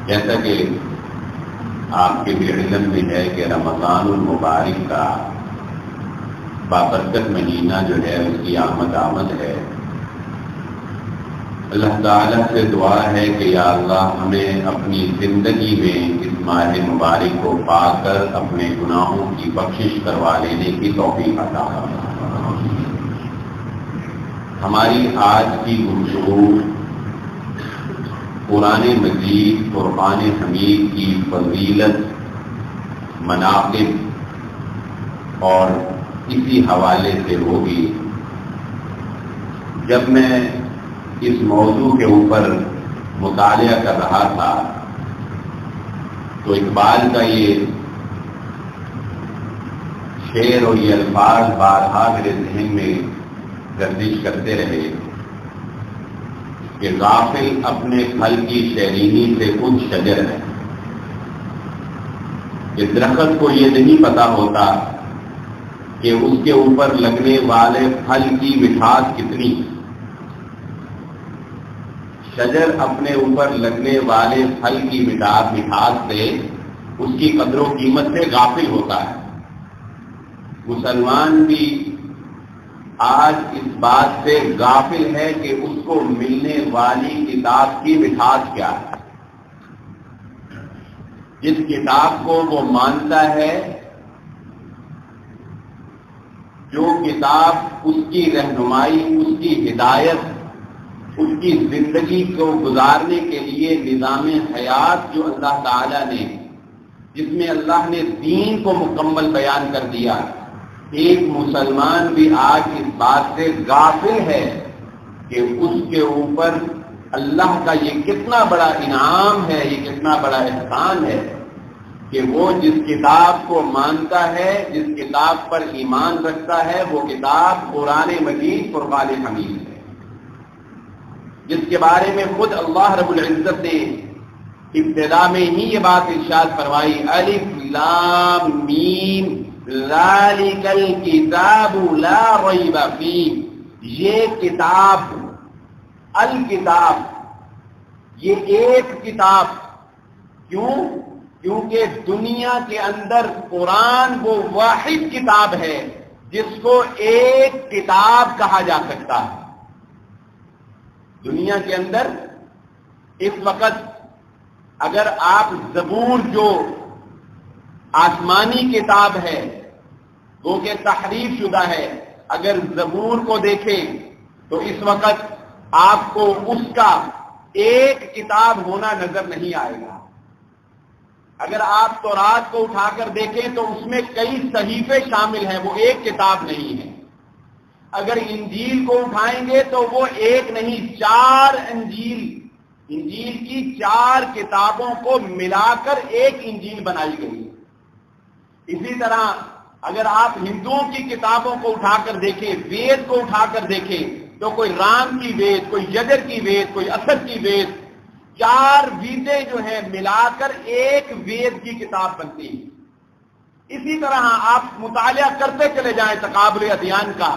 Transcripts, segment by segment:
جیسا کہ آپ کے بھی علم میں ہے کہ رمضان المبارک کا بابرکت مہینہ جو ہے اس کی آمد ہے. اللہ تعالیٰ سے دعا ہے کہ یا اللہ ہمیں اپنی زندگی میں اس ماہ مبارک کو پا کر اپنے گناہوں کی بخشش کروا لینے کی توفیق عطا فرما. ہماری آج کی گفتگو قرآن مجید قرآن حمید کی فضیلت، مناقب اور اسی حوالے سے ہوگی. جب میں اس موضوع کے اوپر مطالعہ کر رہا تھا تو اقبال کا یہ شعر اور یہ الفاظ بارہا میرے ذہن میں گردش کرتے رہے کہ غافل اپنے پھل کی شیرینی سے خود شجر ہے. کہ درخت کو یہ نہیں پتا ہوتا کہ اس کے اوپر لگنے والے پھل کی مٹھاس کتنی. شجر اپنے اوپر لگنے والے پھل کی مٹھاس سے، اس کی قدر و قیمت سے غافل ہوتا ہے. مسلمان بھی آج اس بات سے غافل ہے کہ اس کو ملنے والی کتاب کی مٹھاس کیا ہے. جس کتاب کو وہ مانتا ہے، جو کتاب اس کی رہنمائی، اس کی ہدایت، اس کی زندگی کو گزارنے کے لیے نظام حیات جو اللہ تعالیٰ نے، جس میں اللہ نے دین کو مکمل بیان کر دیا، ایک مسلمان بھی آج اس بات سے غافل ہے کہ اس کے اوپر اللہ کا یہ کتنا بڑا انعام ہے، یہ کتنا بڑا احسان ہے کہ وہ جس کتاب کو مانتا ہے، جس کتاب پر ایمان رکھتا ہے، وہ کتاب قرآن مجید قرآن حمید ہے، جس کے بارے میں خود اللہ رب العزت نے ابتدا میں ہی یہ بات ارشاد فرمائی، الف لام میم ذالک الکتاب لا ریب فیہ. یہ کتاب، الکتاب، یہ ایک کتاب. کیوں؟ کیونکہ دنیا کے اندر قرآن وہ واحد کتاب ہے جس کو ایک کتاب کہا جا سکتا ہے. دنیا کے اندر اس وقت اگر آپ زبور جو آسمانی کتاب ہے، وہ کہ تحریف شدہ ہے، اگر زبور کو دیکھیں تو اس وقت آپ کو اس کا ایک کتاب ہونا نظر نہیں آئے گا. اگر آپ تورات کو اٹھا کر دیکھیں تو اس میں کئی صحیفے شامل ہیں، وہ ایک کتاب نہیں ہے. اگر انجیل کو اٹھائیں گے تو وہ ایک نہیں، 4 انجیل کی 4 کتابوں کو ملا کر ایک انجیل بنائی گئی. اسی طرح اگر آپ ہندوؤں کی کتابوں کو اٹھا کر دیکھیں، وید کو اٹھا کر دیکھیں تو کوئی رام کی وید، کوئی یجر کی وید، کوئی اسد کی وید، 4 ویدیں جو ہیں ملا کر ایک وید کی کتاب بنتی ہے. اسی طرح آپ مطالعہ کرتے چلے جائیں تقابل ادیان کا،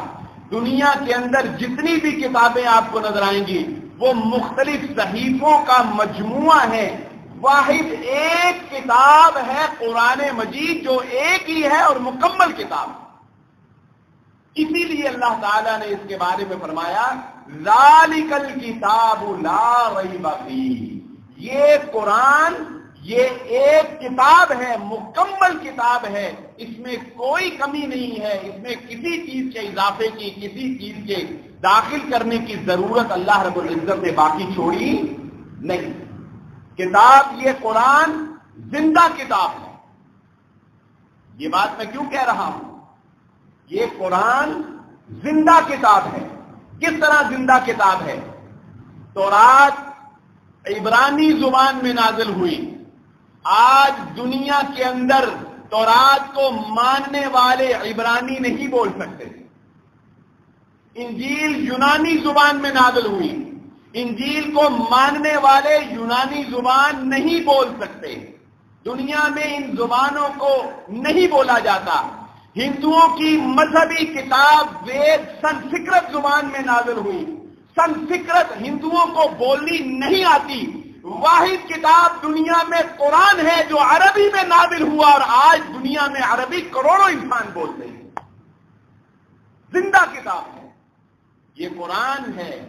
دنیا کے اندر جتنی بھی کتابیں آپ کو نظر آئیں گی وہ مختلف صحیفوں کا مجموعہ ہے. واحد ایک کتاب ہے قرآن مجید، جو ایک ہی ہے اور مکمل کتاب. اسی لیے اللہ تعالیٰ نے اس کے بارے میں فرمایا ذالک الکتاب لا ریب فیہ. یہ قرآن یہ ایک کتاب ہے، مکمل کتاب ہے، اس میں کوئی کمی نہیں ہے، اس میں کسی چیز کے اضافے کی، کسی چیز کے داخل کرنے کی ضرورت اللہ رب العزت نے باقی چھوڑی نہیں. کتاب یہ قرآن زندہ کتاب ہے. یہ بات میں کیوں کہہ رہا ہوں؟ یہ قرآن زندہ کتاب ہے. کس طرح زندہ کتاب ہے؟ تورات عبرانی زبان میں نازل ہوئی. آج دنیا کے اندر تورات کو ماننے والے عبرانی نہیں بول سکتے. انجیل یونانی زبان میں نازل ہوئی. انجیل کو ماننے والے یونانی زبان نہیں بول سکتے. دنیا میں ان زبانوں کو نہیں بولا جاتا. ہندوؤں کی مذہبی کتاب وید سنسکرت زبان میں نازل ہوئی. سنسکرت ہندوؤں کو بولنی نہیں آتی. واحد کتاب دنیا میں قرآن ہے جو عربی میں نازل ہوا، اور آج دنیا میں عربی کروڑوں انسان بولتے ہیں، زندہ کتاب ہے۔ یہ قرآن ہے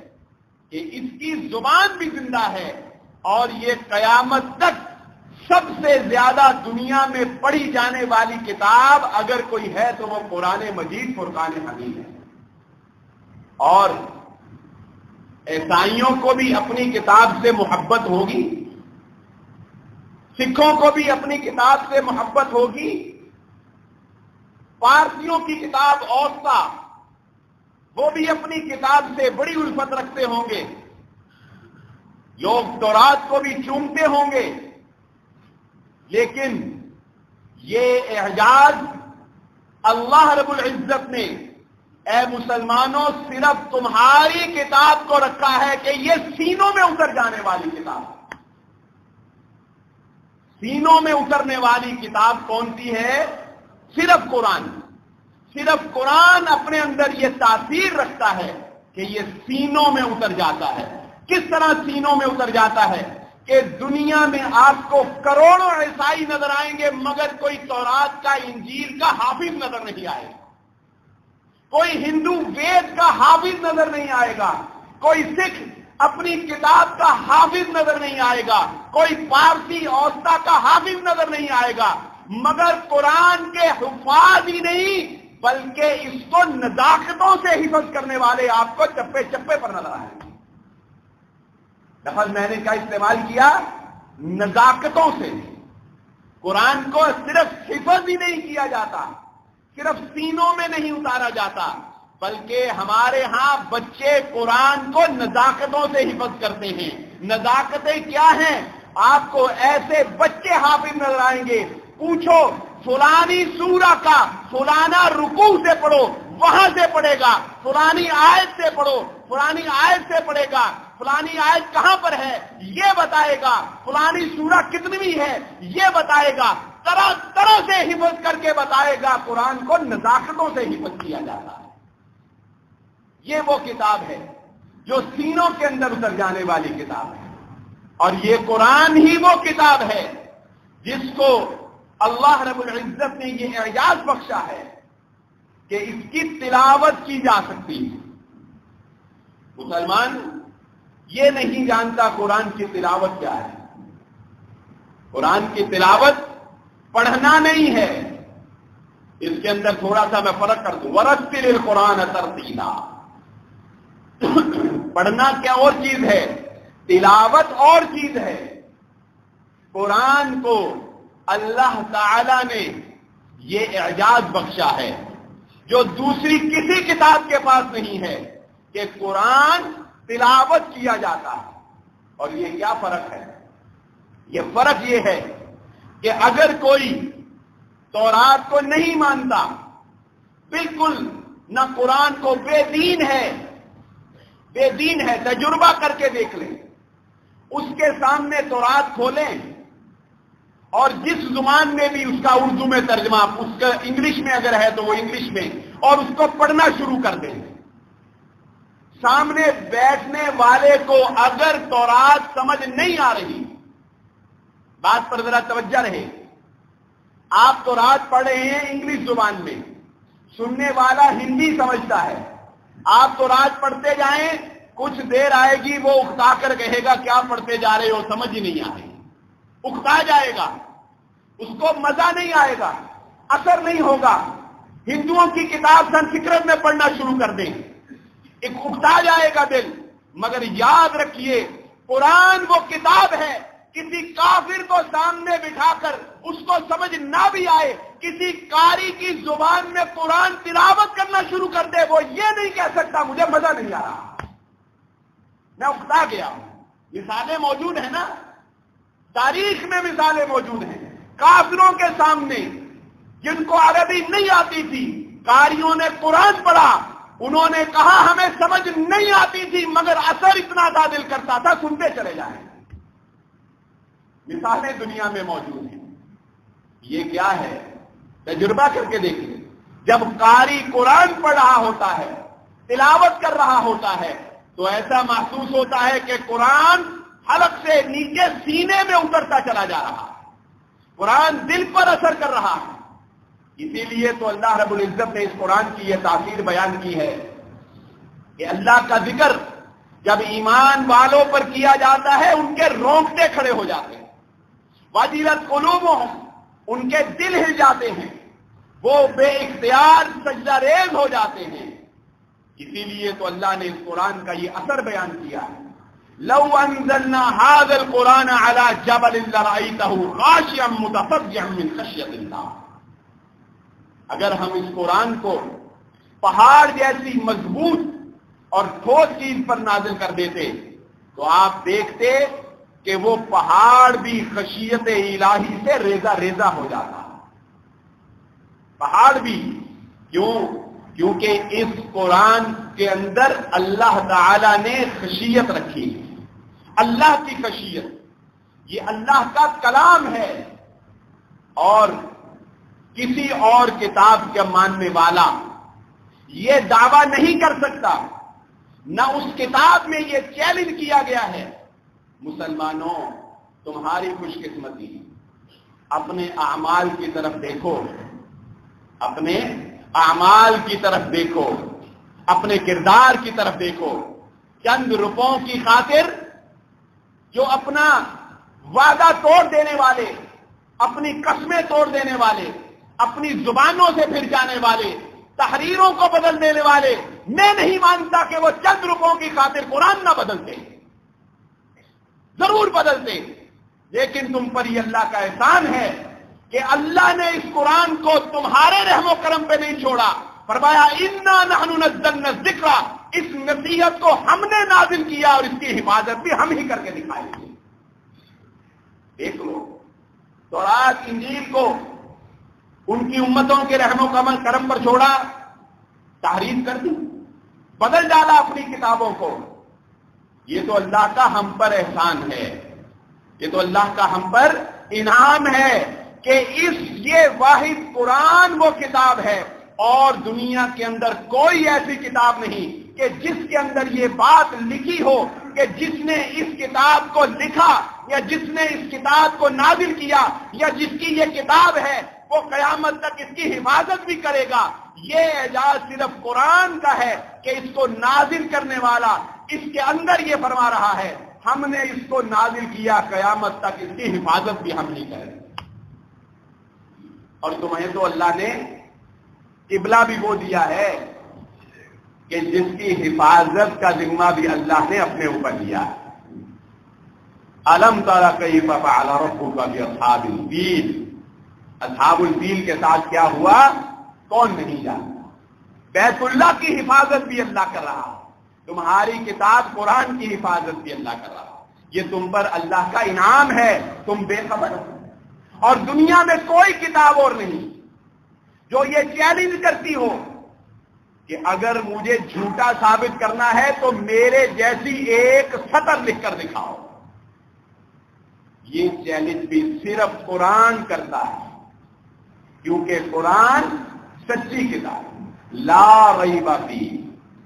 کہ اس کی زبان بھی زندہ ہے، اور یہ قیامت تک سب سے زیادہ دنیا میں پڑھی جانے والی کتاب اگر کوئی ہے تو وہ قرآن مجید فرقان حمید ہے۔ اور عیسائیوں کو بھی اپنی کتاب سے محبت ہوگی، سکھوں کو بھی اپنی کتاب سے محبت ہوگی، پارسیوں کی کتاب اوسطا وہ بھی اپنی کتاب سے بڑی الفت رکھتے ہوں گے، لوگ تورات کو بھی چومتے ہوں گے، لیکن یہ اعجاز اللہ رب العزت نے اے مسلمانوں صرف تمہاری کتاب کو رکھا ہے کہ یہ سینوں میں اتر جانے والی کتاب ہے۔ سینوں میں اترنے والی کتاب کون سی ہے؟ صرف قرآن۔ صرف قرآن اپنے اندر یہ تاثیر رکھتا ہے کہ یہ سینوں میں اتر جاتا ہے۔ کس طرح سینوں میں اتر جاتا ہے کہ دنیا میں آپ کو کروڑوں عیسائی نظر آئیں گے مگر کوئی تورات کا انجیل کا حافظ نظر نہیں آئے گا، کوئی ہندو وید کا حافظ نظر نہیں آئے گا، کوئی سکھ اپنی کتاب کا حافظ نظر نہیں آئے گا، کوئی پارسی اوسطا کا حافظ نظر نہیں آئے گا، مگر قرآن کے حفاظ ہی نہیں بلکہ اس کو نزاکتوں سے حفظ کرنے والے آپ کو چپے چپے پر نظر آئیں گے۔ لفظ میں نے کیا استعمال کیا؟ نزاکتوں سے۔ قرآن کو صرف حفظ ہی نہیں کیا جاتا، صرف سینوں میں نہیں اتارا جاتا، بلکہ ہمارے ہاں بچے قرآن کو نزاکتوں سے حفظ کرتے ہیں۔ نزاکتیں کیا ہیں؟ آپ کو ایسے بچے حافظ نظر آئیں گے، پوچھو فلانی سورہ کا فلانا رکوع سے پڑھو، وہاں سے پڑھے گا، فلانی آیت سے پڑھو، فلانی آیت سے پڑھے گا، فلانی آیت کہاں پر ہے یہ بتائے گا، فلانی سورہ کتنی ہے یہ بتائے گا، طرح طرح سے حفظ کر کے بتائے گا۔ قرآن کو نزاکتوں سے حفظ کیا جاتا ہے۔ یہ وہ کتاب ہے جو سینوں کے اندر اتر جانے والی کتاب ہے، اور یہ قرآن ہی وہ کتاب ہے جس کو اللہ رب العزت نے یہ اعجاز بخشا ہے کہ اس کی تلاوت کی جا سکتی ہے۔ مسلمان یہ نہیں جانتا قرآن کی تلاوت کیا ہے۔ قرآن کی تلاوت پڑھنا نہیں ہے، اس کے اندر تھوڑا سا میں فرق کر دوں، ورتل القرآن ترتیلا۔ پڑھنا کیا اور چیز ہے، تلاوت اور چیز ہے۔ قرآن کو اللہ تعالی نے یہ اعجاز بخشا ہے جو دوسری کسی کتاب کے پاس نہیں ہے کہ قرآن تلاوت کیا جاتا ہے۔ اور یہ کیا فرق ہے؟ یہ فرق یہ ہے کہ اگر کوئی تورات کو نہیں مانتا، بالکل نہ قرآن کو بے دین ہے، تجربہ کر کے دیکھ لیں، اس کے سامنے تورات کھولیں اور جس زبان میں بھی اس کا اردو میں ترجمہ، اس کا انگلش میں اگر ہے تو وہ انگلش میں، اور اس کو پڑھنا شروع کر دیں، سامنے بیٹھنے والے کو اگر تورات سمجھ نہیں آ رہی، بات پر ذرا توجہ رہے، آپ تورات پڑھ رہے ہیں انگلش زبان میں، سننے والا ہندی سمجھتا ہے، آپ تورات پڑھتے جائیں، کچھ دیر آئے گی وہ اکتا کر کہے گا کیا پڑھتے جا رہے ہو، سمجھ ہی نہیں آ رہی، اکتا جائے گا، اس کو مزہ نہیں آئے گا، اثر نہیں ہوگا۔ ہندوؤں کی کتاب سنسکرت میں پڑھنا شروع کر دیں، ایک اکتا جائے گا دل، مگر یاد رکھیے قرآن وہ کتاب ہے، کسی کافر کو سامنے بٹھا کر اس کو سمجھ نہ بھی آئے، کسی قاری کی زبان میں قرآن تلاوت کرنا شروع کر دے، وہ یہ نہیں کہہ سکتا مجھے مزہ نہیں آ رہا، میں اکتا گیا ہوں۔ مثالیں موجود ہیں نا، تاریخ میں مثالیں موجود ہیں، کافروں کے سامنے جن کو عربی نہیں آتی تھی، قاریوں نے قرآن پڑھا، انہوں نے کہا ہمیں سمجھ نہیں آتی تھی مگر اثر اتنا تھا، دل کرتا تھا سنتے چلے جائیں۔ مثالیں دنیا میں موجود ہیں۔ یہ کیا ہے؟ تجربہ کر کے دیکھیے، جب قاری قرآن پڑھ رہا ہوتا ہے، تلاوت کر رہا ہوتا ہے، تو ایسا محسوس ہوتا ہے کہ قرآن حلق سے نیچے سینے میں اترتا چلا جا رہا ہے، قرآن دل پر اثر کر رہا ہے۔ اسی لیے تو اللہ رب العزت نے اس قرآن کی یہ تاثیر بیان کی ہے کہ اللہ کا ذکر جب ایمان والوں پر کیا جاتا ہے ان کے رونگٹے کھڑے ہو جاتے ہیں، وجلت قلوبہم، ان کے دل ہل جاتے ہیں، وہ بے اختیار سجدہ ریز ہو جاتے ہیں۔ اسی لیے تو اللہ نے اس قرآن کا یہ اثر بیان کیا ہے، لو انزلنا هذا القرآن على جبل لرأيته خاشعا متصدعا من خشية اللہ، اگر ہم اس قرآن کو پہاڑ جیسی مضبوط اور ٹھوس چیز پر نازل کر دیتے تو آپ دیکھتے کہ وہ پہاڑ بھی خشیت الہی سے ریزہ ریزہ ہو جاتا، پہاڑ بھی۔ کیوں؟ کیونکہ اس قرآن کے اندر اللہ تعالی نے خشیت رکھی ہے، اللہ کی خشیت، یہ اللہ کا کلام ہے، اور کسی اور کتاب کا ماننے والا یہ دعویٰ نہیں کر سکتا، نہ اس کتاب میں یہ چیلنج کیا گیا ہے۔ مسلمانوں، تمہاری خوش قسمتی، اپنے اعمال کی طرف دیکھو، اپنے اعمال کی طرف دیکھو، اپنے کردار کی طرف دیکھو۔ چند روپوں کی خاطر جو اپنا وعدہ توڑ دینے والے، اپنی قسمیں توڑ دینے والے، اپنی زبانوں سے پھر جانے والے، تحریروں کو بدل دینے والے، میں نہیں مانتا کہ وہ چند روپوں کی خاطر قرآن نہ بدلتے، ضرور بدلتے، لیکن تم پر یہ اللہ کا احسان ہے کہ اللہ نے اس قرآن کو تمہارے رحم و کرم پہ نہیں چھوڑا، فرمایا انا نحن نزلنا الذکر، اس نصیحت کو ہم نے نازل کیا اور اس کی حفاظت بھی ہم ہی کر کے دکھائیں گے۔ دیکھ لو، تورات انجیل کو ان کی امتوں کے رحم و کرم پر چھوڑا، تحریف کر دی، بدل ڈالا اپنی کتابوں کو۔ یہ تو اللہ کا ہم پر احسان ہے، یہ تو اللہ کا ہم پر انعام ہے کہ یہ واحد قرآن وہ کتاب ہے، اور دنیا کے اندر کوئی ایسی کتاب نہیں کہ جس کے اندر یہ بات لکھی ہو کہ جس نے اس کتاب کو لکھا یا جس نے اس کتاب کو نازل کیا یا جس کی یہ کتاب ہے وہ قیامت تک اس کی حفاظت بھی کرے گا۔ یہ اعجاز صرف قرآن کا ہے کہ اس کو نازل کرنے والا اس کے اندر یہ فرما رہا ہے ہم نے اس کو نازل کیا، قیامت تک اس کی حفاظت بھی ہم نہیں کریں۔ اور تمہیں تو اللہ نے قبلہ بھی وہ دیا ہے کہ جس کی حفاظت کا ذمہ بھی اللہ نے اپنے اوپر لیا ہے۔ الم تر کیف فعل ربک باصحاب الفیل، اصحاب الفیل کے ساتھ کیا ہوا کون نہیں جانتا۔ بیت اللہ کی حفاظت بھی اللہ کر رہا، تمہاری کتاب قرآن کی حفاظت بھی اللہ کر رہا۔ یہ تم پر اللہ کا انعام ہے، تم بے خبر ہو۔ اور دنیا میں کوئی کتاب اور نہیں جو یہ چیلنج کرتی ہو کہ اگر مجھے جھوٹا ثابت کرنا ہے تو میرے جیسی ایک سطر لکھ کر دکھاؤ۔ یہ چیلنج بھی صرف قرآن کرتا ہے، کیونکہ قرآن سچی کتاب، لا ریب فیہ،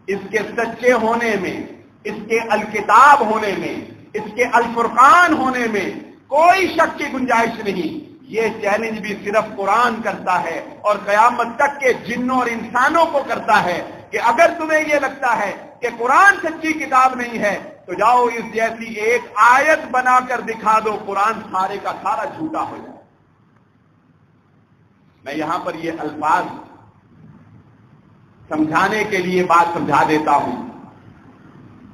اس کے سچے ہونے میں، اس کے الکتاب ہونے میں، اس کے الفرقان ہونے میں کوئی شک کی گنجائش نہیں۔ یہ چیلنج بھی صرف قرآن کرتا ہے اور قیامت تک کے جنوں اور انسانوں کو کرتا ہے کہ اگر تمہیں یہ لگتا ہے کہ قرآن سچی کتاب نہیں ہے تو جاؤ اس جیسی ایک آیت بنا کر دکھا دو، قرآن سارے کا سارا جھوٹا ہو جائے۔ میں یہاں پر یہ الفاظ سمجھانے کے لیے بات سمجھا دیتا ہوں،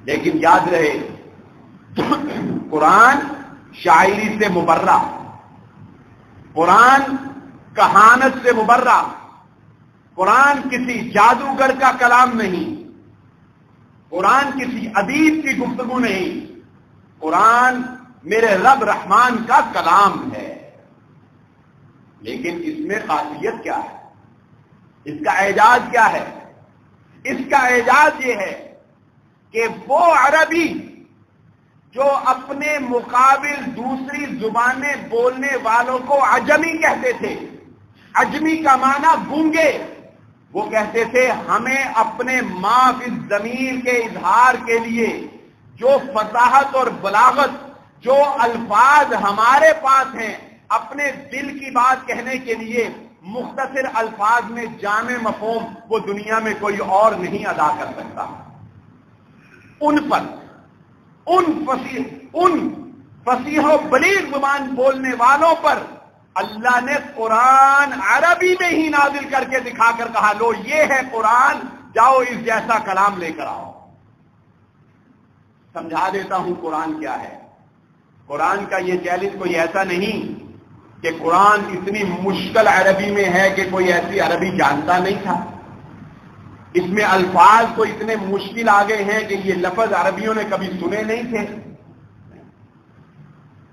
لیکن یاد رہے قرآن شاعری سے مبرہ، قرآن کہانت سے مبرہ، قرآن کسی جادوگر کا کلام نہیں، قرآن کسی ادیب کی گفتگو نہیں، قرآن میرے رب رحمان کا کلام ہے۔ لیکن اس میں خاصیت کیا ہے، اس کا اعجاز کیا ہے؟ اس کا اعجاز یہ ہے کہ وہ عربی جو اپنے مقابل دوسری زبانیں بولنے والوں کو عجمی کہتے تھے، عجمی کا معنی گونگے، وہ کہتے تھے ہمیں اپنے ما فی الضمیر کے اظہار کے لیے جو فصاحت اور بلاغت جو الفاظ ہمارے پاس ہیں اپنے دل کی بات کہنے کے لیے مختصر الفاظ میں جامع مفہوم وہ دنیا میں کوئی اور نہیں ادا کر سکتا. ان پر ان فصیح و بلیغ زبان بولنے والوں پر اللہ نے قرآن عربی میں ہی نازل کر کے دکھا کر کہا لو یہ ہے قرآن، جاؤ اس جیسا کلام لے کر آؤ. سمجھا دیتا ہوں قرآن کیا ہے. قرآن کا یہ چیلنج کوئی ایسا نہیں کہ قرآن اتنی مشکل عربی میں ہے کہ کوئی ایسی عربی جانتا نہیں تھا. اس میں الفاظ تو اتنے مشکل آ گئے ہیں کہ یہ لفظ عربیوں نے کبھی سنے نہیں تھے.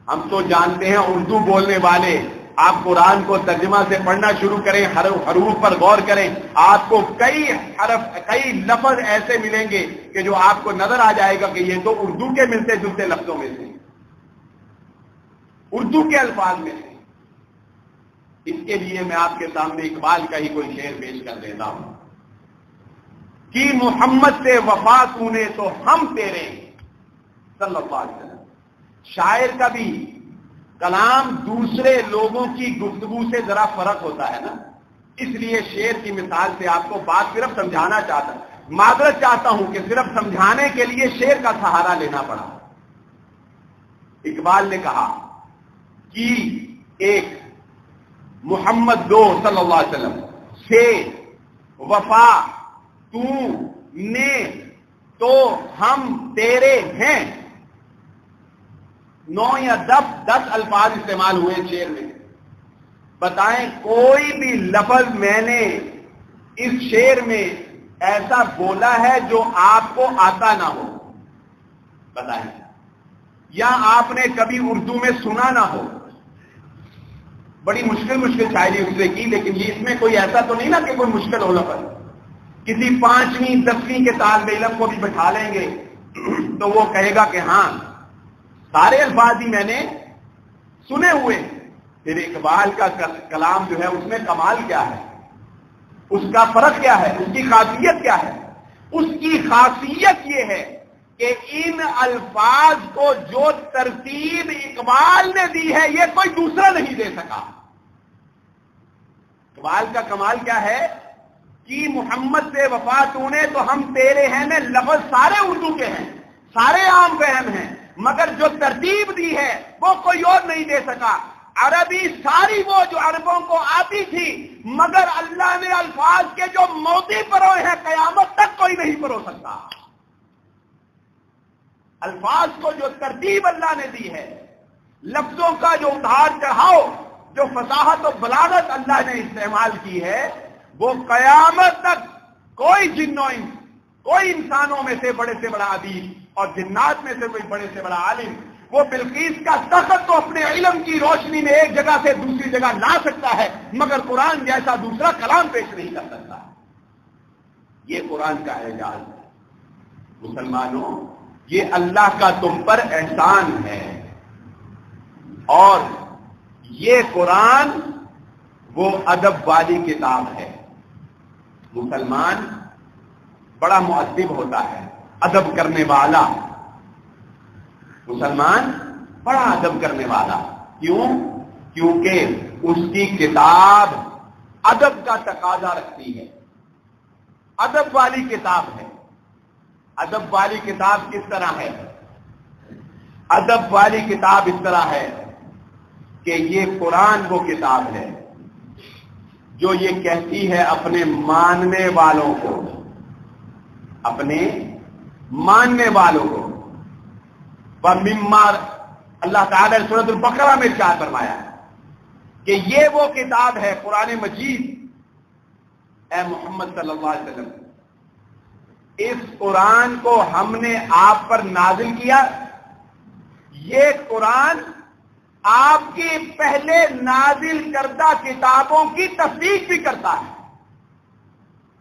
ہم تو جانتے ہیں اردو بولنے والے، آپ قرآن کو ترجمہ سے پڑھنا شروع کریں، حروف پر غور کریں، آپ کو کئی لفظ ایسے ملیں گے کہ جو آپ کو نظر آ جائے گا کہ یہ تو اردو کے ملتے جلتے لفظوں میں سے، اردو کے الفاظ میں سے. اس کے لیے میں آپ کے سامنے اقبال کا ہی کوئی شعر پیش کر دیتا ہوں کہ محمد سے وفا تو نے تو ہم تیرے صلی اللہ علیہ وسلم. شاعر کا بھی کلام دوسرے لوگوں کی گفتگو سے ذرا فرق ہوتا ہے نا، اس لیے شعر کی مثال سے آپ کو بات صرف سمجھانا چاہتا ہوں. معذرت چاہتا ہوں کہ صرف سمجھانے کے لیے شعر کا سہارا لینا پڑا. اقبال نے کہا کہ ایک محمد دو صلی اللہ علیہ وسلم سے وفا تو نے تو ہم تیرے ہیں. 9 یا 10 الفاظ استعمال ہوئے شعر میں. بتائیں کوئی بھی لفظ میں نے اس شعر میں ایسا بولا ہے جو آپ کو آتا نہ ہو؟ بتائیں. یا آپ نے کبھی اردو میں سنا نہ ہو؟ بڑی مشکل شاعری اس نے کی، لیکن یہ اس میں کوئی ایسا تو نہیں نا کہ کوئی مشکل ہو لفظ. کسی 5ویں 10ویں کے طالب علم کو بھی بٹھا لیں گے تو وہ کہے گا کہ ہاں سارے الفاظ ہی میں نے سنے ہوئے. پھر اقبال کا کلام جو ہے اس میں کمال کیا ہے، اس کا فرق کیا ہے، اس کی خاصیت کیا ہے؟ اس کی خاصیت یہ ہے کہ ان الفاظ کو جو ترتیب اقبال نے دی ہے یہ کوئی دوسرا نہیں دے سکا. اقبال کا کمال کیا ہے کہ محمد سے وفا تو نے تو ہم تیرے ہیں میں لفظ سارے اردو کے ہیں، سارے عام فہم ہیں، مگر جو ترتیب دی ہے وہ کوئی اور نہیں دے سکا. عربی ساری وہ جو عربوں کو آتی تھی، مگر اللہ نے الفاظ کے جو موتی پروئے ہیں قیامت تک کوئی نہیں پرو سکتا. الفاظ کو جو ترتیب اللہ نے دی ہے، لفظوں کا جو اتار چڑھاؤ، جو فصاحت و بلاغت اللہ نے استعمال کی ہے، وہ قیامت تک کوئی کوئی انسانوں میں سے بڑے سے بڑا ادیب اور جنات میں سے کوئی بڑے سے بڑا عالم وہ بلقیس کا تخت تو اپنے علم کی روشنی میں ایک جگہ سے دوسری جگہ لا سکتا ہے، مگر قرآن جیسا دوسرا کلام پیش نہیں کر سکتا. یہ قرآن کا اعجاز ہے. مسلمانوں، یہ اللہ کا تم پر احسان ہے. اور یہ قرآن وہ ادب والی کتاب ہے. مسلمان بڑا مؤدب ہوتا ہے، ادب کرنے والا. مسلمان بڑا ادب کرنے والا. کیوں؟ کیونکہ اس کی کتاب ادب کا تقاضا رکھتی ہے. ادب والی کتاب ہے. ادب والی کتاب کس طرح ہے؟ ادب والی کتاب اس طرح ہے کہ یہ قرآن وہ کتاب ہے جو یہ کہتی ہے اپنے ماننے والوں کو، اپنے ماننے والوں کو. اللہ تعالیٰ نے سورۃ البقرہ میں ارشاد فرمایا کہ یہ وہ کتاب ہے قرآن مجید. اے محمد صلی اللہ علیہ وسلم، اس قرآن کو ہم نے آپ پر نازل کیا. یہ قرآن آپ کی پہلے نازل کردہ کتابوں کی تصدیق بھی کرتا ہے.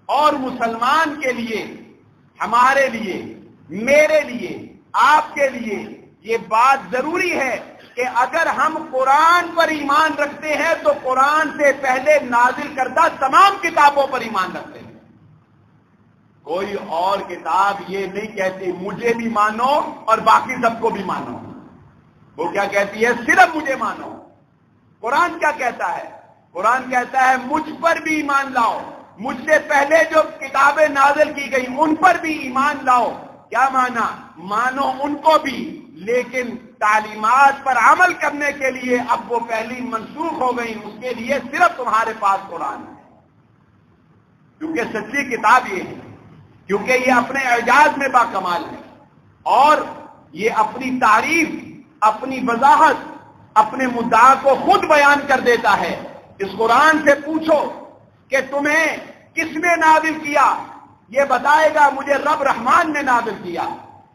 اور مسلمان کے لیے، ہمارے لیے، میرے لیے، آپ کے لیے یہ بات ضروری ہے کہ اگر ہم قرآن پر ایمان رکھتے ہیں تو قرآن سے پہلے نازل کردہ تمام کتابوں پر ایمان رکھتے ہیں. کوئی اور کتاب یہ نہیں کہتی مجھے بھی مانو اور باقی سب کو بھی مانو. وہ کیا کہتی ہے؟ صرف مجھے مانو۔ قرآن کیا کہتا ہے؟ قرآن کہتا ہے مجھ پر بھی ایمان لاؤ، مجھ سے پہلے جو کتابیں نازل کی گئی ان پر بھی ایمان لاؤ۔ کیا مانا؟ مانو ان کو بھی، لیکن تعلیمات پر عمل کرنے کے لیے اب وہ پہلی منسوخ ہو گئی، اس کے لیے صرف تمہارے پاس قرآن ہے، کیونکہ سچی کتاب یہ ہے، کیونکہ یہ اپنے اعجاز میں باکمال ہے، اور یہ اپنی تعریف، اپنی وضاحت، اپنے مدعا کو خود بیان کر دیتا ہے۔ اس قرآن سے پوچھو کہ تمہیں کس نے نازل کیا، یہ بتائے گا مجھے رب رحمان نے نازل کیا۔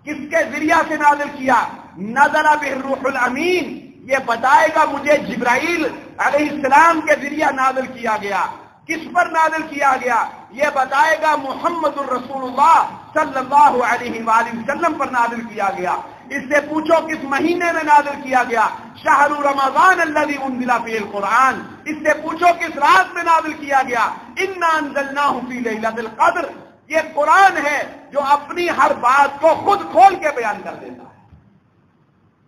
کس کے ذریعہ سے نازل کیا؟ نزل بالروح الامین، یہ بتائے گا مجھے جبرائیل علیہ السلام کے ذریعہ نازل کیا گیا۔ کس پر نازل کیا گیا؟ یہ بتائے گا محمد الرسول اللہ صلی اللہ علیہ وآلہ وسلم پر نازل کیا گیا۔ اس سے پوچھو کس مہینے میں نازل کیا گیا؟ شہر رمضان الذی انزل فیہ القرآن۔ اس سے پوچھو کس رات میں نازل کیا گیا؟ انا انزلناہ فی لیلۃ القدر۔ یہ قرآن ہے جو اپنی ہر بات کو خود کھول کے بیان کر دیتا ہے۔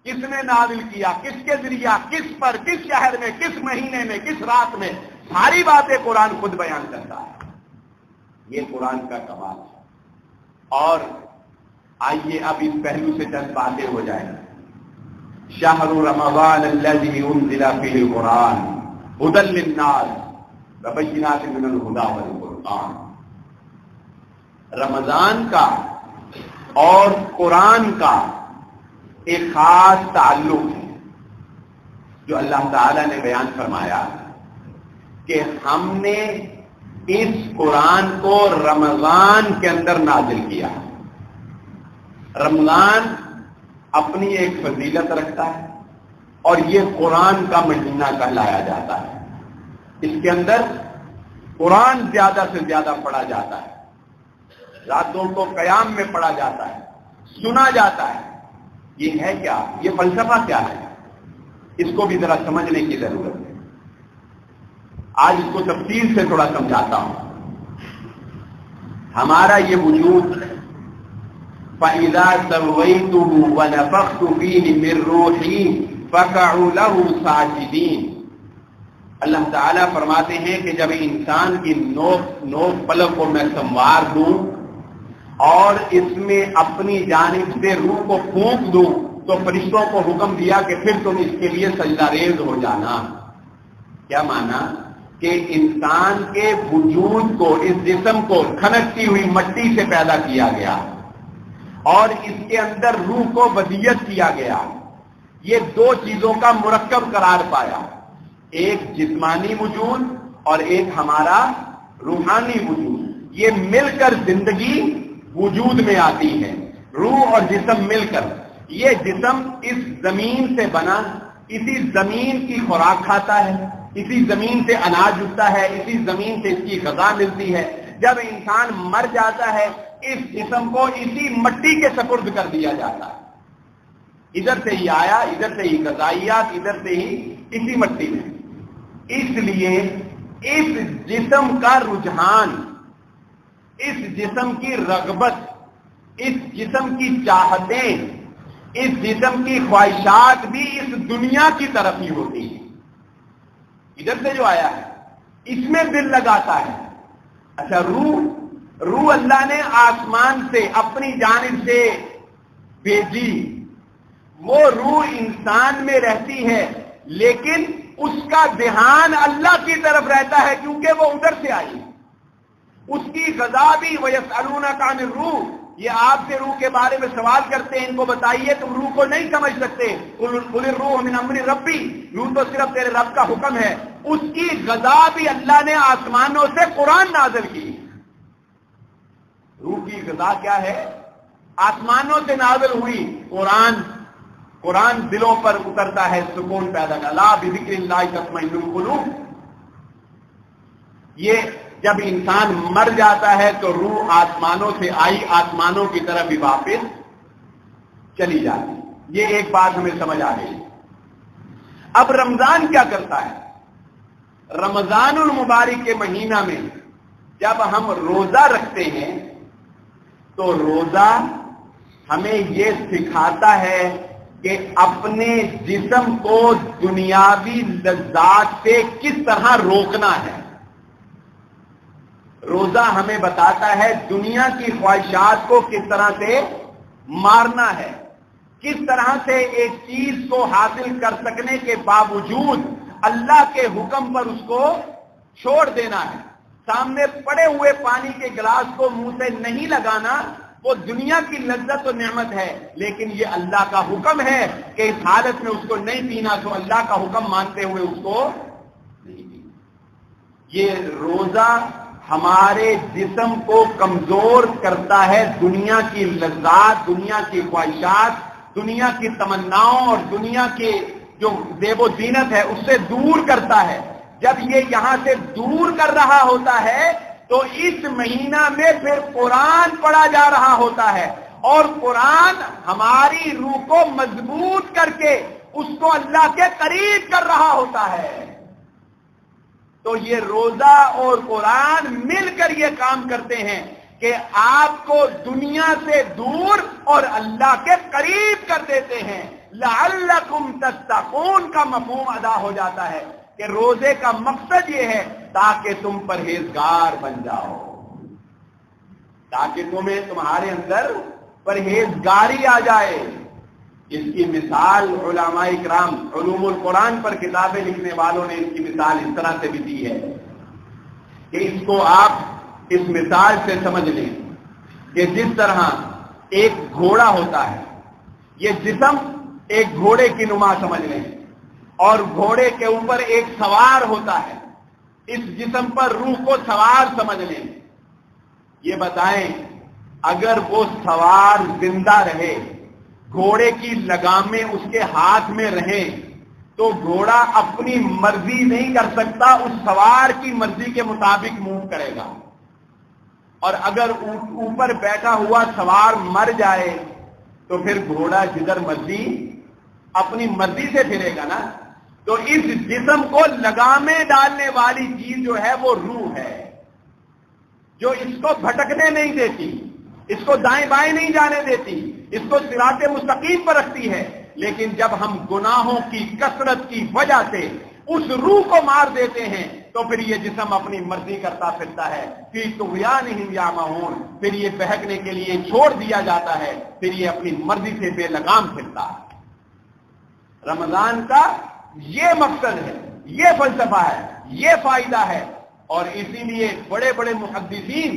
کس نے نازل کیا، کس کے ذریعہ، کس پر، کس شہر میں، کس مہینے میں، کس رات میں، ساری باتیں قرآن خود بیان کرتا ہے۔ یہ قرآن کا کمال ہے۔ اور آئیے اب اس پہلو سے چند باتیں ہو جائیں۔ شہر رمضان الذی انزل فیہ القرآن ھدی للناس وبینات من الھدی والفرقان۔ رمضان کا اور قرآن کا ایک خاص تعلق ہے جو اللہ تعالی نے بیان فرمایا کہ ہم نے اس قرآن کو رمضان کے اندر نازل کیا۔ رمضان اپنی ایک فضیلت رکھتا ہے اور یہ قرآن کا مہینہ کہلایا جاتا ہے۔ اس کے اندر قرآن زیادہ سے زیادہ پڑھا جاتا ہے، راتوں کو قیام میں پڑھا جاتا ہے، سنا جاتا ہے۔ یہ ہے کیا؟ یہ فلسفہ کیا ہے؟ اس کو بھی ذرا سمجھنے کی ضرورت ہے۔ آج اس کو تفصیل سے تھوڑا سمجھاتا ہوں۔ ہمارا یہ وجود فَإِذَا سَوَّيْتُهُ وَنَفَخْتُ فِيهِ مِن رُّوحِي فَقَعُوا لَهُ سَاجِدِينَ۔ اللہ تعالیٰ فرماتے ہیں کہ جب انسان کی نوک پلک کو میں سنوار دوں اور اس میں اپنی جانب سے روح کو پھونک دوں تو فرشتوں کو حکم دیا کہ پھر تم اس کے لیے سجدہ ریز ہو جانا۔ کیا مانا؟ کہ انسان کے وجود کو، اس جسم کو کھنکتی ہوئی مٹی سے پیدا کیا گیا اور اس کے اندر روح کو ودیت کیا گیا۔ یہ دو چیزوں کا مرکب قرار پایا، ایک جسمانی وجود اور ایک ہمارا روحانی وجود۔ یہ مل کر زندگی وجود میں آتی ہے، روح اور جسم مل کر۔ یہ جسم اس زمین سے بنا، اسی زمین کی خوراک کھاتا ہے، اسی زمین سے اناج اگتا ہے، اسی زمین سے اس کی غذا ملتی ہے۔ جب انسان مر جاتا ہے اس جسم کو اسی مٹی کے سپرد کر دیا جاتا ہے۔ ادھر سے ہی آیا، ادھر سے ہی غذائیات، ادھر سے ہی اسی مٹی میں۔ اس لیے اس جسم کا رجحان، اس جسم کی رغبت، اس جسم کی چاہتیں، اس جسم کی خواہشات بھی اس دنیا کی طرف ہی ہوتی ہیں۔ ادھر سے جو آیا ہے اس میں دل لگاتا ہے۔ اچھا، روح اللہ نے آسمان سے اپنی جانب سے بھیجی، وہ روح انسان میں رہتی ہے لیکن اس کا دھیان اللہ کی طرف رہتا ہے کیونکہ وہ ادھر سے آئی۔ اس کی غذا بھی وَيَسْأَلُونَكَ عَنِ الرُّوحِ، یہ آپ سے روح کے بارے میں سوال کرتے ہیں، ان کو بتائیے تم روح کو نہیں سمجھ سکتے۔ قُلِ الرُّوحُ مِنْ أَمْرِ رَبِّي، روح تو صرف تیرے رب کا حکم ہے۔ اس کی غذا بھی اللہ نے آسمانوں سے قرآن نازل کی۔ روح کی غذا کیا ہے؟ آسمانوں سے نازل ہوئی قرآن۔ قرآن دلوں پر اترتا ہے، سکون پیدا کرتا ہے۔ الا بذکر اللہ تطمئن القلوب۔ یہ جب انسان مر جاتا ہے تو روح آسمانوں سے آئی، آسمانوں کی طرف ہی واپس چلی جاتی۔ یہ ایک بات ہمیں سمجھ آ گئی۔ اب رمضان کیا کرتا ہے؟ رمضان المبارک کے مہینہ میں جب ہم روزہ رکھتے ہیں تو روزہ ہمیں یہ سکھاتا ہے کہ اپنے جسم کو دنیاوی لذات سے کس طرح روکنا ہے۔ روزہ ہمیں بتاتا ہے دنیا کی خواہشات کو کس طرح سے مارنا ہے، کس طرح سے ایک چیز کو حاصل کر سکنے کے باوجود اللہ کے حکم پر اس کو چھوڑ دینا ہے۔ سامنے پڑے ہوئے پانی کے گلاس کو منہ سے نہیں لگانا، وہ دنیا کی لذت و نعمت ہے، لیکن یہ اللہ کا حکم ہے کہ اس حالت میں اس کو نہیں پینا، تو اللہ کا حکم مانتے ہوئے اس کو نہیں پینا۔ یہ روزہ ہمارے جسم کو کمزور کرتا ہے، دنیا کی لذات، دنیا کی خواہشات، دنیا کی تمناؤں اور دنیا کے جو زیب و زینت ہے اس سے دور کرتا ہے۔ جب یہ یہاں سے دور کر رہا ہوتا ہے تو اس مہینہ میں پھر قرآن پڑھا جا رہا ہوتا ہے، اور قرآن ہماری روح کو مضبوط کر کے اس کو اللہ کے قریب کر رہا ہوتا ہے۔ تو یہ روزہ اور قرآن مل کر یہ کام کرتے ہیں کہ آپ کو دنیا سے دور اور اللہ کے قریب کر دیتے ہیں۔ لعلکم تتقون کا مفہوم ادا ہو جاتا ہے کہ روزے کا مقصد یہ ہے تاکہ تم پرہیزگار بن جاؤ، تاکہ تمہارے اندر پرہیزگاری آ جائے۔ اس کی مثال علماء اکرام، علوم القرآن پر کتابیں لکھنے والوں نے اس کی مثال اس طرح سے بھی دی ہے کہ اس کو آپ اس مثال سے سمجھ لیں کہ جس طرح ایک گھوڑا ہوتا ہے، یہ جسم ایک گھوڑے کی نما سمجھ لیں، اور گھوڑے کے اوپر ایک سوار ہوتا ہے، اس جسم پر روح کو سوار سمجھ لیں۔ یہ بتائیں اگر وہ سوار زندہ رہے، گھوڑے کی لگامیں اس کے ہاتھ میں رہیں، تو گھوڑا اپنی مرضی نہیں کر سکتا، اس سوار کی مرضی کے مطابق موو کرے گا۔ اور اگر اوپر بیٹھا ہوا سوار مر جائے تو پھر گھوڑا جدھر مرضی اپنی مرضی سے پھرے گا نا۔ تو اس جسم کو لگامیں ڈالنے والی چیز جو ہے وہ روح ہے، جو اس کو بھٹکنے نہیں دیتی، اس کو دائیں بائیں نہیں جانے دیتی، اس کو صراط مستقیم پر رکھتی ہے۔ لیکن جب ہم گناہوں کی کثرت کی وجہ سے اس روح کو مار دیتے ہیں تو پھر یہ جسم اپنی مرضی کرتا پھرتا ہے، فی طغیانہم یعمہون، پھر یہ بہکنے کے لیے چھوڑ دیا جاتا ہے، پھر یہ اپنی مرضی سے بے لگام پھرتا ہے۔ رمضان کا یہ مقصد ہے، یہ فلسفہ ہے، یہ فائدہ ہے، اور اسی لیے بڑے بڑے محدثین،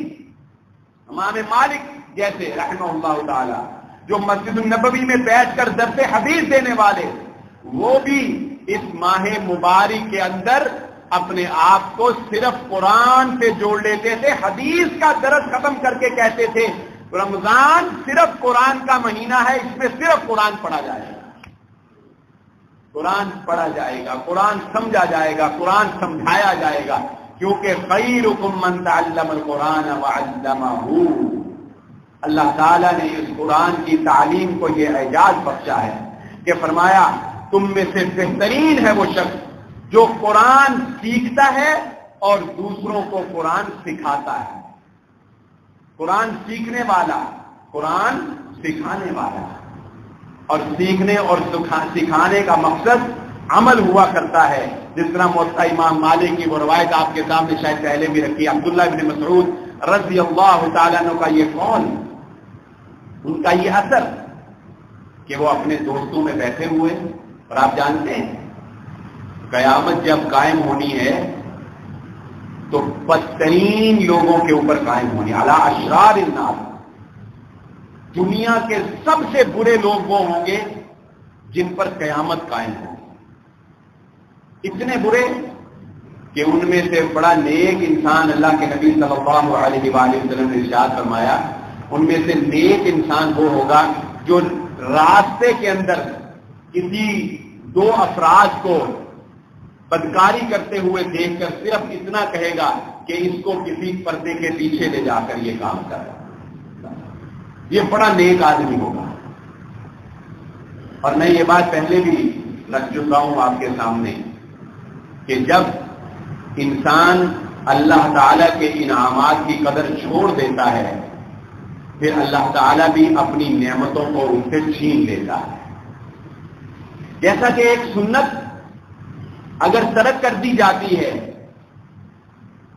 امام مالک جیسے رحمہ اللہ تعالی، جو مسجد النبوی میں بیٹھ کر درس حدیث دینے والے، وہ بھی اس ماہ مبارک کے اندر اپنے آپ کو صرف قرآن سے جوڑ لیتے تھے، حدیث کا درس ختم کر کے کہتے تھے رمضان صرف قرآن کا مہینہ ہے، اس میں صرف قرآن پڑھا جائے گا، قرآن پڑھا جائے گا، قرآن سمجھا جائے گا، قرآن سمجھایا جائے گا، کیونکہ خیرکم من تعلم القرآن وعلمہ۔ اللہ تعالیٰ نے اس قرآن کی تعلیم کو یہ اعزاز بخشا ہے کہ فرمایا تم میں سے بہترین ہے وہ شخص جو قرآن سیکھتا ہے اور دوسروں کو قرآن سکھاتا ہے۔ قرآن سیکھنے والا، قرآن سکھانے والا، اور سیکھنے اور سکھانے کا مقصد عمل ہوا کرتا ہے۔ جس طرح موطا امام مالک کی وہ روایت آپ کے سامنے شاید پہلے بھی رکھی، عبداللہ بن مسعود رضی اللہ تعالیٰ عنہ کا یہ قول، ان کا یہ اثر کہ وہ اپنے دوستوں میں بیٹھے ہوئے، اور آپ جانتے ہیں قیامت جب قائم ہونی ہے تو بدترین لوگوں کے اوپر قائم ہونی، علی اشرار الناس، دنیا کے سب سے برے لوگ وہ ہوں گے جن پر قیامت قائم ہوگی، اتنے برے کہ ان میں سے بڑا نیک انسان، اللہ کے نبی صلی اللہ علیہ وآلہ وسلم نے ارشاد فرمایا، ان میں سے نیک انسان وہ ہوگا جو راستے کے اندر کسی دو افراد کو بدکاری کرتے ہوئے دیکھ کر صرف اتنا کہے گا کہ اس کو کسی پردے کے پیچھے لے جا کر یہ کام کر، یہ بڑا نیک آدمی ہوگا۔ اور میں یہ بات پہلے بھی رکھ چکا ہوں آپ کے سامنے کہ جب انسان اللہ تعالیٰ کے انعامات کی قدر چھوڑ دیتا ہے پھر اللہ تعالیٰ بھی اپنی نعمتوں کو ان سے چھین لیتا ہے۔ جیسا کہ ایک سنت اگر ترک کر دی جاتی ہے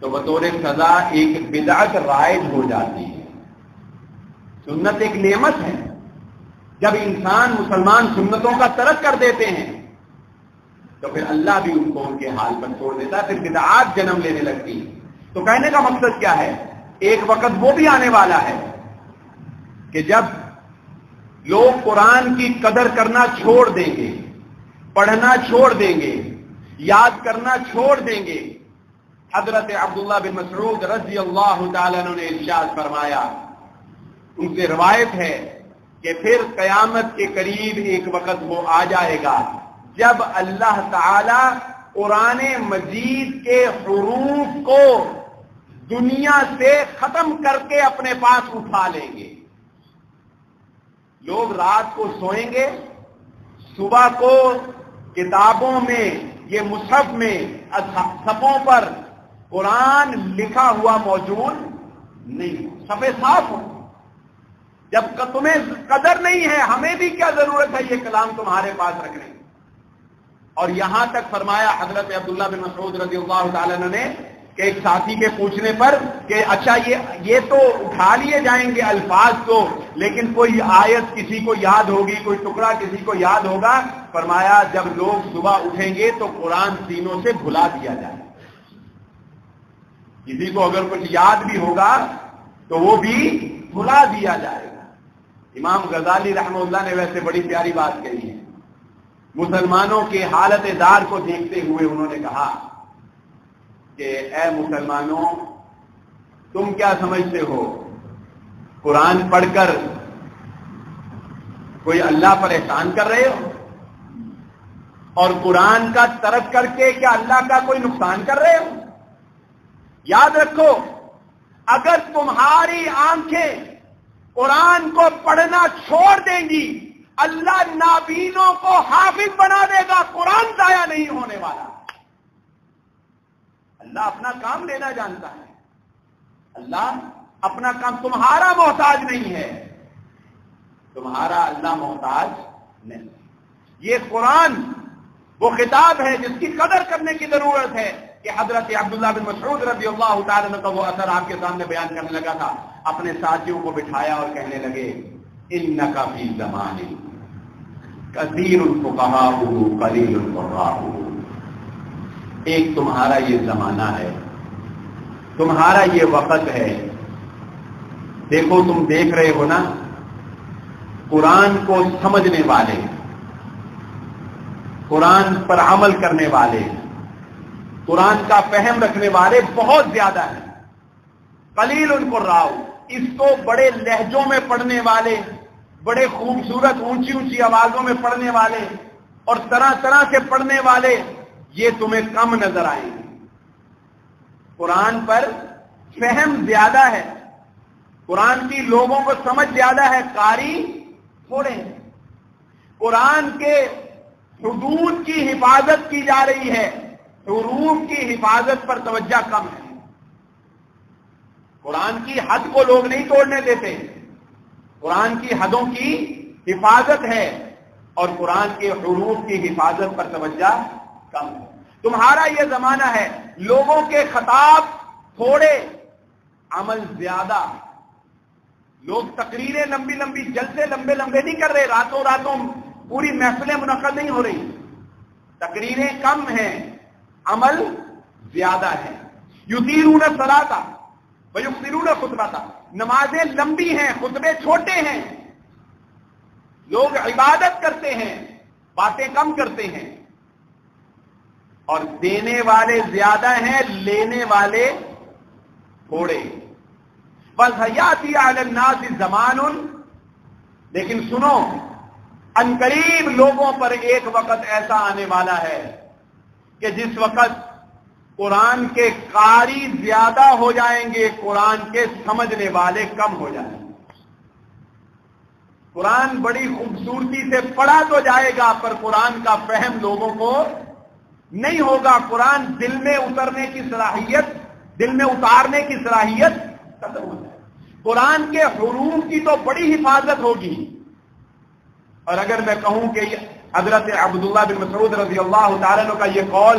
تو بطور سزا ایک بدعت رائج ہو جاتی ہے. سنت ایک نعمت ہے. جب انسان مسلمان سنتوں کا ترک کر دیتے ہیں تو پھر اللہ بھی ان کو ان کے حال پر چھوڑ دیتا ہے، پھر بدعات جنم لینے لگتی ہیں. تو کہنے کا مقصد کیا ہے؟ ایک وقت وہ بھی آنے والا ہے کہ جب لوگ قرآن کی قدر کرنا چھوڑ دیں گے، پڑھنا چھوڑ دیں گے، یاد کرنا چھوڑ دیں گے. حضرت عبداللہ بن مسعود رضی اللہ تعالیٰ عنہ نے ارشاد فرمایا، ان سے روایت ہے کہ پھر قیامت کے قریب ایک وقت وہ آ جائے گا جب اللہ تعالی قرآن مجید کے حروف کو دنیا سے ختم کر کے اپنے پاس اٹھا لیں گے. لوگ رات کو سوئیں گے، صبح کو کتابوں میں، یہ مصحف میں صفوں پر قرآن لکھا ہوا موجود نہیں، صفحے صاف ہو. جب تمہیں قدر نہیں ہے، ہمیں بھی کیا ضرورت ہے یہ کلام تمہارے پاس رکھنے. اور یہاں تک فرمایا حضرت عبداللہ بن مسعود رضی اللہ تعالیٰ عنہ نے کہ ایک ساتھی کے پوچھنے پر کہ اچھا یہ تو اٹھا لیے جائیں گے الفاظ کو، لیکن کوئی آیت کسی کو یاد ہوگی، کوئی ٹکڑا کسی کو یاد ہوگا. فرمایا جب لوگ صبح اٹھیں گے تو قرآن سینوں سے بھلا دیا جائے. کسی کو اگر کچھ یاد بھی ہوگا تو وہ بھی بھلا دیا جائے گا. امام غزالی رحمہ اللہ نے ویسے بڑی پیاری بات کہی ہے. مسلمانوں کے حالت دار کو دیکھتے ہوئے انہوں نے کہا کہ اے مسلمانوں، تم کیا سمجھتے ہو قرآن پڑھ کر کوئی اللہ پر احسان کر رہے ہو؟ اور قرآن کا ترک کر کے کیا اللہ کا کوئی نقصان کر رہے ہو؟ یاد رکھو، اگر تمہاری آنکھیں قرآن کو پڑھنا چھوڑ دیں گی، اللہ نابینوں کو حافظ بنا دے گا، قرآن ضائع نہیں ہونے والا. اللہ اپنا کام لینا جانتا ہے. اللہ اپنا کام، تمہارا محتاج نہیں ہے، تمہارا اللہ محتاج نہیں. یہ قرآن وہ خطاب ہے جس کی قدر کرنے کی ضرورت ہے کہ حضرت عبداللہ بن مسعود رضی اللہ تعالیٰ عنہ کا وہ اثر آپ کے سامنے بیان کرنے لگا تھا. اپنے ساتھیوں کو بٹھایا اور کہنے لگے، انک فی زمان کثیر الفقہاء قلیل القراء. ایک تمہارا یہ زمانہ ہے، تمہارا یہ وقت ہے. دیکھو تم دیکھ رہے ہو نا، قرآن کو سمجھنے والے، قرآن پر عمل کرنے والے، قرآن کا فہم رکھنے والے بہت زیادہ ہیں. قلیل القراء، اس کو بڑے لہجوں میں پڑھنے والے، بڑے خوبصورت اونچی اونچی آوازوں میں پڑھنے والے اور طرح طرح سے پڑھنے والے، یہ تمہیں کم نظر آئیں گے. قرآن پر فہم زیادہ ہے، قرآن کی لوگوں کو سمجھ زیادہ ہے، قاری تھوڑے ہیں. قرآن کے حدود کی حفاظت کی جا رہی ہے، حروف کی حفاظت پر توجہ کم ہے. قرآن کی حد کو لوگ نہیں توڑنے دیتے، قرآن کی حدوں کی حفاظت ہے اور قرآن کے حروف کی حفاظت پر توجہ کم ہے. تمہارا یہ زمانہ ہے، لوگوں کے خطاب تھوڑے، عمل زیادہ. لوگ تقریریں لمبی لمبی، جلسے لمبے لمبے نہیں کر رہے، راتوں راتوں پوری محفلیں منعقد نہیں ہو رہی. تقریریں کم ہیں، عمل زیادہ ہے. یطیلون الصلاۃ ویکثرون الخطبۃ، نمازیں لمبی ہیں، خطبے چھوٹے ہیں. لوگ عبادت کرتے ہیں، باتیں کم کرتے ہیں. اور دینے والے زیادہ ہیں، لینے والے تھوڑے. وَسَيَأْتِي عَلَى النَّاسِ زَمَانٌ، لیکن سنو، عنقریب لوگوں پر ایک وقت ایسا آنے والا ہے کہ جس وقت قرآن کے قاری زیادہ ہو جائیں گے، قرآن کے سمجھنے والے کم ہو جائیں گے. قرآن بڑی خوبصورتی سے پڑھا تو جائے گا پر قرآن کا فہم لوگوں کو نہیں ہوگا. قرآن دل میں اترنے کی صلاحیت، دل میں اتارنے کی صلاحیت ختم ہو جائے. قرآن کے حروف کی تو بڑی حفاظت ہوگی، اور اگر میں کہوں کہ حضرت عبداللہ بن مسعود رضی اللہ تعالیٰ عنہ کا یہ قول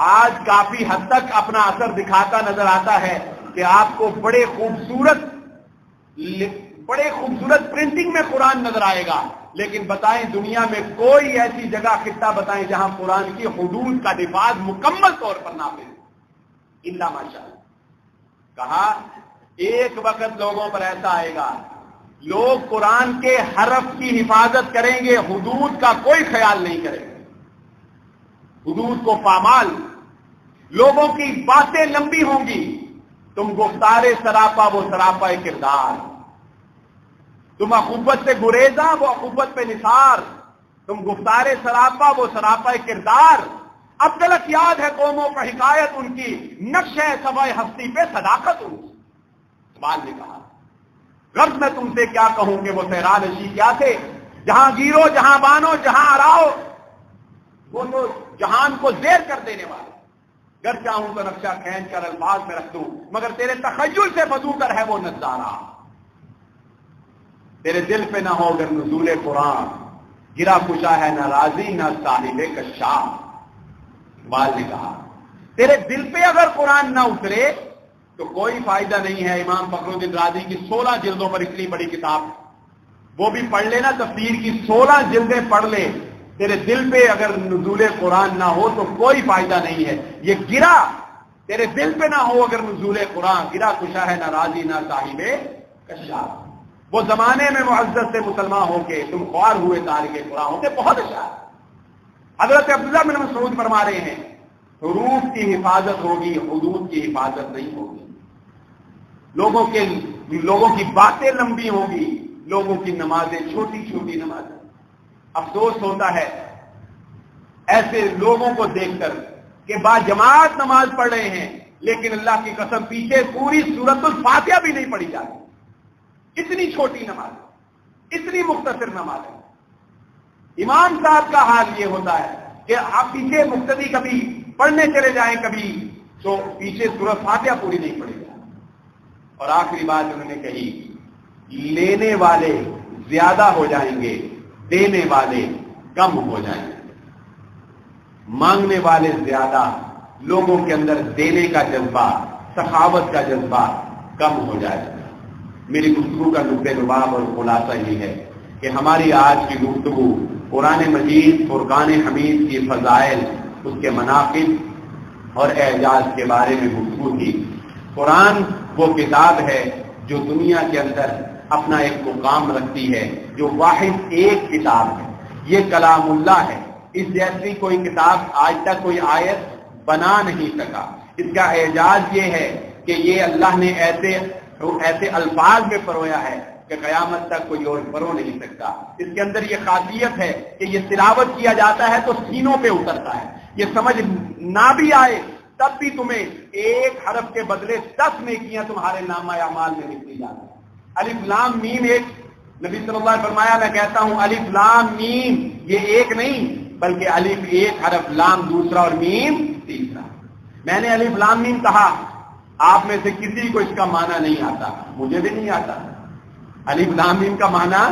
آج کافی حد تک اپنا اثر دکھاتا نظر آتا ہے کہ آپ کو بڑے خوبصورت پرنٹنگ میں قرآن نظر آئے گا، لیکن بتائیں دنیا میں کوئی ایسی جگہ خطہ بتائیں جہاں قرآن کی حدود کا نفاذ مکمل طور پر نافذ الا ماشاءاللہ۔ کہا ایک وقت لوگوں پر ایسا آئے گا، لوگ قرآن کے حرف کی حفاظت کریں گے، حدود کا کوئی خیال نہیں کریں گے، حدود کو پامال، لوگوں کی باتیں لمبی ہوں گی، تم گفتار سراپا وہ سراپا کردار، تم اخوت سے گریزاں وہ اخوت پہ نثار، تم گفتار سراپا وہ سراپا کردار، اب تلک یاد ہے قوموں کا حکایت ان کی، نقش ہے سوائے ہستی پہ صداقت ان کی۔ اقبال نے کہا غرض میں تم سے کیا کہوں کہ وہ صحرا نشی کیا تھے، جہاں گیرو جہاں بانو جہاں اراؤ، وہ تو جہان کو زیر کر دینے والے، گر چاہوں تو نقشہ کھینچ کر الفاظ میں رکھ دوں، مگر تیرے تخیل سے بدو کر ہے وہ نظارہ، تیرے دل پہ نہ ہو اگر نزول قرآن، گرا کشا ہے نہ راضی نہ صاحب کشاف۔ اقبال نے کہا تیرے دل پہ اگر قرآن نہ اترے تو کوئی فائدہ نہیں ہے۔ امام فخر الدین رازی کی 16 جلدوں پر اتنی بڑی کتاب، وہ بھی پڑھ لینا، تفسیر کی 16 جلدیں پڑھ لے، تیرے دل پہ اگر نزول قرآن نہ ہو تو کوئی فائدہ نہیں ہے۔ یہ گرا تیرے دل پہ نہ ہو اگر نزول قرآن، گرا کشا ہے نہ راضی نہ صاحب کشاف۔ وہ زمانے میں معزز سے مسلمان ہو کے تم خوار ہوئے تارک قرآن ہو کے، بہت اشعار۔ حضرت عبداللہ بن مسعود فرما رہے ہیں حروف کی حفاظت ہوگی، حدود کی حفاظت نہیں ہوگی، لوگوں کی باتیں لمبی ہوں گی، لوگوں کی نمازیں چھوٹی چھوٹی نمازیں۔ افسوس ہوتا ہے ایسے لوگوں کو دیکھ کر کہ باجماعت نماز پڑھ رہے ہیں، لیکن اللہ کی قسم پیچھے پوری سورۃ الفاتحہ بھی نہیں پڑھی جاتی، اتنی چھوٹی نماز، اتنی مختصر نماز ہے۔ امام صاحب کا حال یہ ہوتا ہے کہ آپ پیچھے مقتدی کبھی پڑھنے چلے جائیں کبھی تو پیچھے سورۃ فاتحہ پوری نہیں پڑھی جائے۔ اور آخری بات انہوں نے کہی لینے والے زیادہ ہو جائیں گے، دینے والے کم ہو جائیں گے، مانگنے والے زیادہ، لوگوں کے اندر دینے کا جذبہ، سخاوت کا جذبہ کم ہو جائے گا۔ میری گفتگو کا نقطہ نبات اور خلاصہ یہ ہے کہ ہماری آج کی گفتگو قرآن مجید فرقان حمید کی فضائل، اس کے مناقب اور اعجاز کے بارے میں گفتگو کی۔ قرآن وہ کتاب ہے جو دنیا کے اندر اپنا ایک مقام رکھتی ہے، جو واحد ایک کتاب ہے، یہ کلام اللہ ہے، اس جیسی کوئی کتاب آج تک کوئی آیت بنا نہیں سکا۔ اس کا اعجاز یہ ہے کہ یہ اللہ نے ایسے الفاظ میں پرویا ہے کہ قیامت تک کوئی اور پرو نہیں سکتا۔ اس کے اندر یہ خاصیت ہے کہ یہ تلاوت کیا جاتا ہے تو سینوں پہ اترتا ہے، یہ سمجھ نہ بھی آئے تب بھی تمہیں ایک حرف کے بدلے 10 نیکیاں تمہارے نامہ اعمال میں لکھی جاتی ہیں۔ الف لام میم ایک، نبی صلی اللہ علیہ وسلم فرمایا میں کہتا ہوں الف لام میم یہ ایک نہیں بلکہ الف ایک حرف، لام دوسرا اور میم تیسرا۔ میں نے الف لام میم کہا، آپ میں سے کسی کو اس کا معنی نہیں آتا، مجھے بھی نہیں آتا۔ الف لام میم کا معنی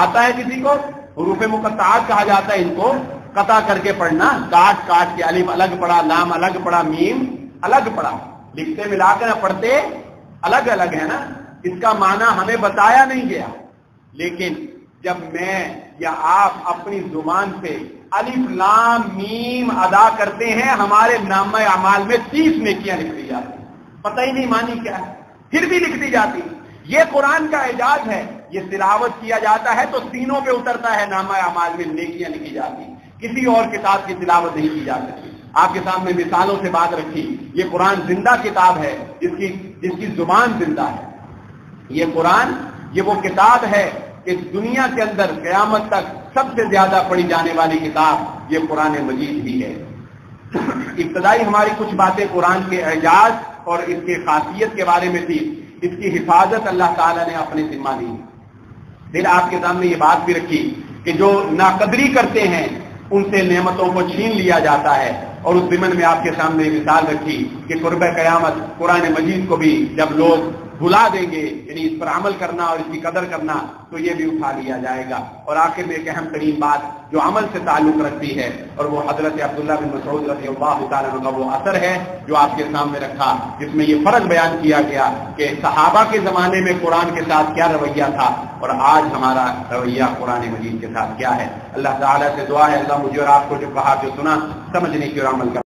آتا ہے کسی کو؟ حروف مقطعات کہا جاتا ہے ان کو، قطع کر کے پڑھنا، کاٹ کاٹ کے، الف الگ پڑھا، لام الگ پڑھا، میم الگ پڑھا، لکھتے ملا کر پڑھتے الگ الگ ہے نا، اس کا معنی ہمیں بتایا نہیں گیا۔ لیکن جب میں یا آپ اپنی زبان سے الف لام میم ادا کرتے ہیں، ہمارے نامہ اعمال میں 30 نیکیاں لکھ دی جاتی ہیں، پتہ ہی نہیں مانی کیا ہے، پھر بھی لکھ دی جاتی۔ یہ قرآن کا اعجاز ہے، یہ تلاوت کیا جاتا ہے تو سینوں پہ اترتا ہے، نامہ اعمال میں نیکیاں لکھی جاتی، کسی اور کتاب کی تلاوت نہیں کی جا سکتی۔ آپ کے سامنے مثالوں سے بات رکھی، یہ قرآن زندہ کتاب ہے جس کی زبان زندہ ہے۔ یہ قرآن یہ وہ کتاب ہے کہ دنیا کے اندر قیامت تک سب سے زیادہ پڑھی جانے والی کتاب یہ قرآن مجید ہی ہے۔ ابتدائی ہماری کچھ باتیں قرآن کے اعجاز اور اس کی خاصیت کے بارے میں تھی، اس کی حفاظت اللہ تعالیٰ نے اپنے ذمہ لی۔ پھر آپ کے سامنے یہ بات بھی رکھی کہ جو ناقدری کرتے ہیں ان سے نعمتوں کو چھین لیا جاتا ہے، اور اس ضمن میں آپ کے سامنے مثال رکھی کہ قرب قیامت قرآن مجید کو بھی جب لوگ بھلا دیں گے، یعنی اس پر عمل کرنا اور اس کی قدر کرنا، تو یہ بھی اٹھا لیا جائے گا۔ اور آخر میں ایک اہم ترین بات جو عمل سے تعلق رکھتی ہے، اور وہ حضرت عبداللہ بن مسعود رضی اللہ تعالیٰ عنہ کا وہ اثر ہے جو آپ کے سامنے رکھا، جس میں یہ فرق بیان کیا گیا کہ صحابہ کے زمانے میں قرآن کے ساتھ کیا رویہ تھا اور آج ہمارا رویہ قرآن مجید کے ساتھ کیا ہے۔ اللہ تعالیٰ سے دعا ہے اللہ مجھے اور آپ کو جو کہا جو سنا سمجھنے کی اور عمل کرنے